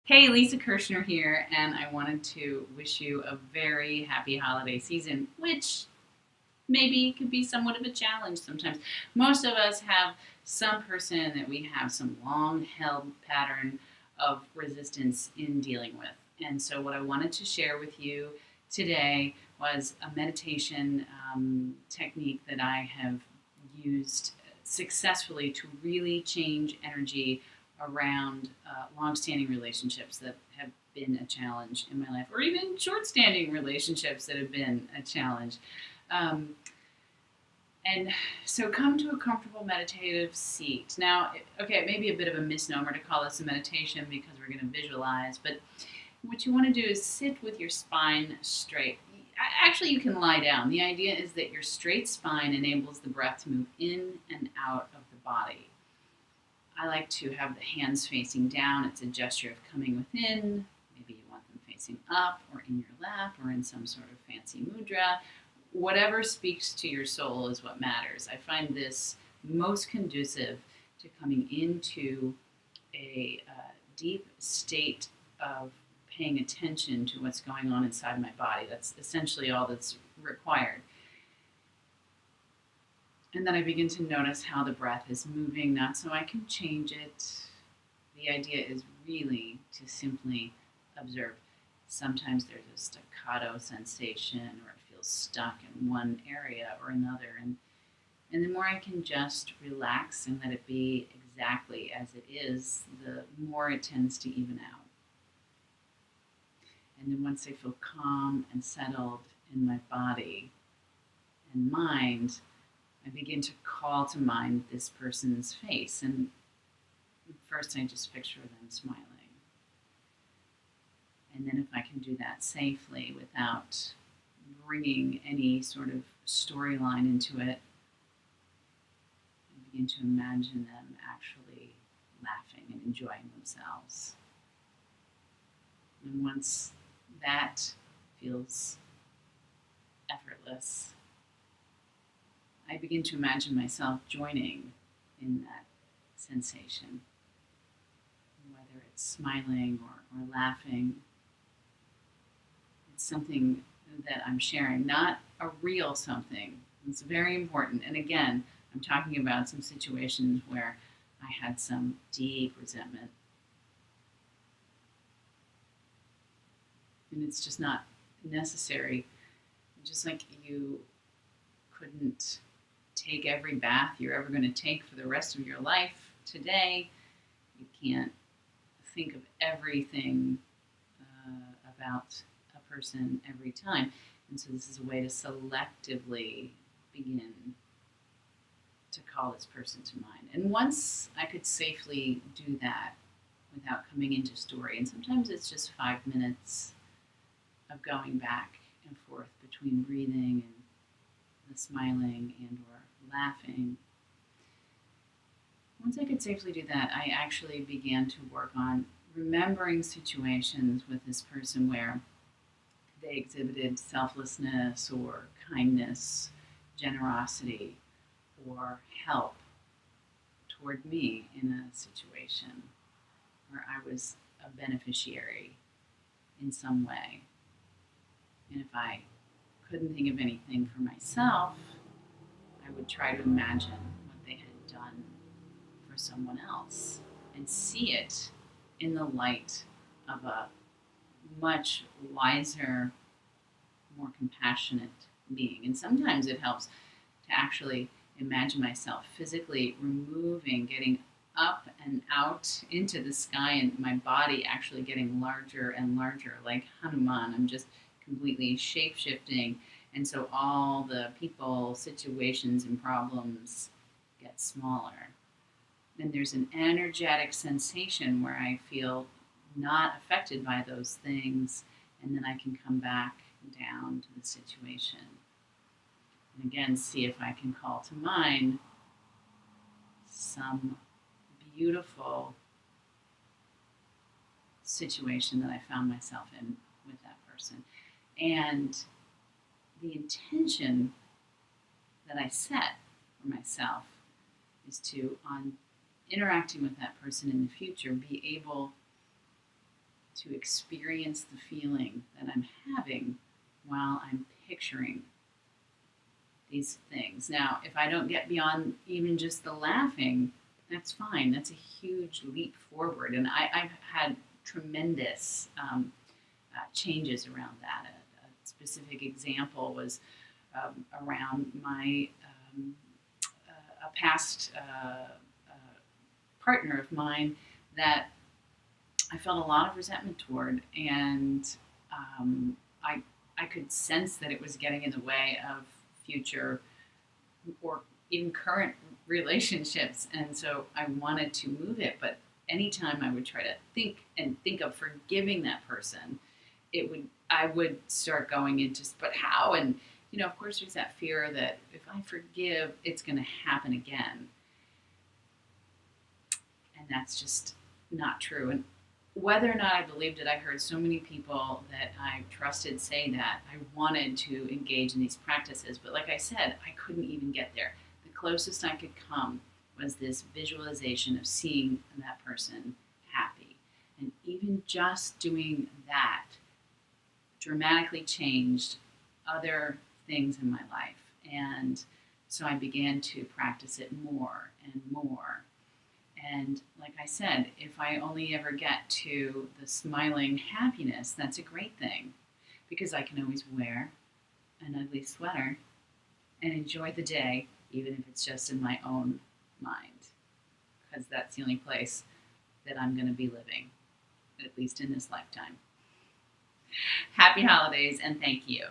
Hey, Lisa Kirshner here, and I wanted to wish you a very happy holiday season, which maybe could be somewhat of a challenge sometimes. Most of us have some person that we have some long held pattern of resistance in dealing with. And so, what I wanted to share with you today was a meditation technique that I have used successfully to really change energy around long-standing relationships that have been a challenge in my life, or even short-standing relationships that have been a challenge. Um, and so come to a comfortable meditative seat. Now, okay, it may be a bit of a misnomer to call this a meditation because we're going to visualize, but what you want to do is sit with your spine straight. Actually, you can lie down. The idea is that your straight spine enables the breath to move in and out of the body. I like to have the hands facing down. It's a gesture of coming within. Maybe you want them facing up or in your lap or in some sort of fancy mudra. Whatever speaks to your soul is what matters. I find this most conducive to coming into a deep state of paying attention to what's going on inside my body. That's essentially all that's required. And then I begin to notice how the breath is moving, not so I can change it. The idea is really to simply observe. Sometimes there's a staccato sensation, or it feels stuck in one area or another. And the more I can just relax and let it be exactly as it is, the more it tends to even out. And then once I feel calm and settled in my body and mind, I begin to call to mind this person's face. And first I just picture them smiling. And then if I can do that safely without bringing any sort of storyline into it, I begin to imagine them actually laughing and enjoying themselves. And once that feels effortless, I begin to imagine myself joining in that sensation, whether it's smiling or laughing. It's something that I'm sharing, not a real something. It's very important. And again, I'm talking about some situations where I had some deep resentment. And it's just not necessary. Just like you couldn't take every bath you're ever going to take for the rest of your life today, you can't think of everything about a person every time. And so this is a way to selectively begin to call this person to mind. And once I could safely do that without coming into story, and sometimes it's just 5 minutes of going back and forth between breathing and the smiling and or laughing. Once I could safely do that, I actually began to work on remembering situations with this person where they exhibited selflessness or kindness, generosity, or help toward me in a situation where I was a beneficiary in some way. And if I couldn't think of anything for myself, I would try to imagine what they had done for someone else and see it in the light of a much wiser, more compassionate being. And sometimes it helps to actually imagine myself physically getting up and out into the sky, and my body actually getting larger and larger, like Hanuman. I'm just completely shape shifting. And so all the people, situations, and problems get smaller. And there's an energetic sensation where I feel not affected by those things, and then I can come back down to the situation. And again, see if I can call to mind some beautiful situation that I found myself in with that person. And the intention that I set for myself is to, on interacting with that person in the future, be able to experience the feeling that I'm having while I'm picturing these things. Now, if I don't get beyond even just the laughing, that's fine. That's a huge leap forward. And I've had tremendous changes around that. A specific example was around my a past partner of mine that I felt a lot of resentment toward, and I could sense that it was getting in the way of future or even current relationships, and so I wanted to move it. But anytime I would try to think of forgiving that person, I would start going into, but how? And of course, there's that fear that if I forgive, it's going to happen again, and that's just not true. And whether or not I believed it, I heard so many people that I trusted say that I wanted to engage in these practices, but like I said, I couldn't even get there. The closest I could come was this visualization of seeing that person happy. And even just doing that dramatically changed other things in my life. And so I began to practice it more and more. And like I said, if I only ever get to the smiling happiness, that's a great thing, because I can always wear an ugly sweater and enjoy the day, even if it's just in my own mind, because that's the only place that I'm going to be living, at least in this lifetime. Happy holidays, and thank you.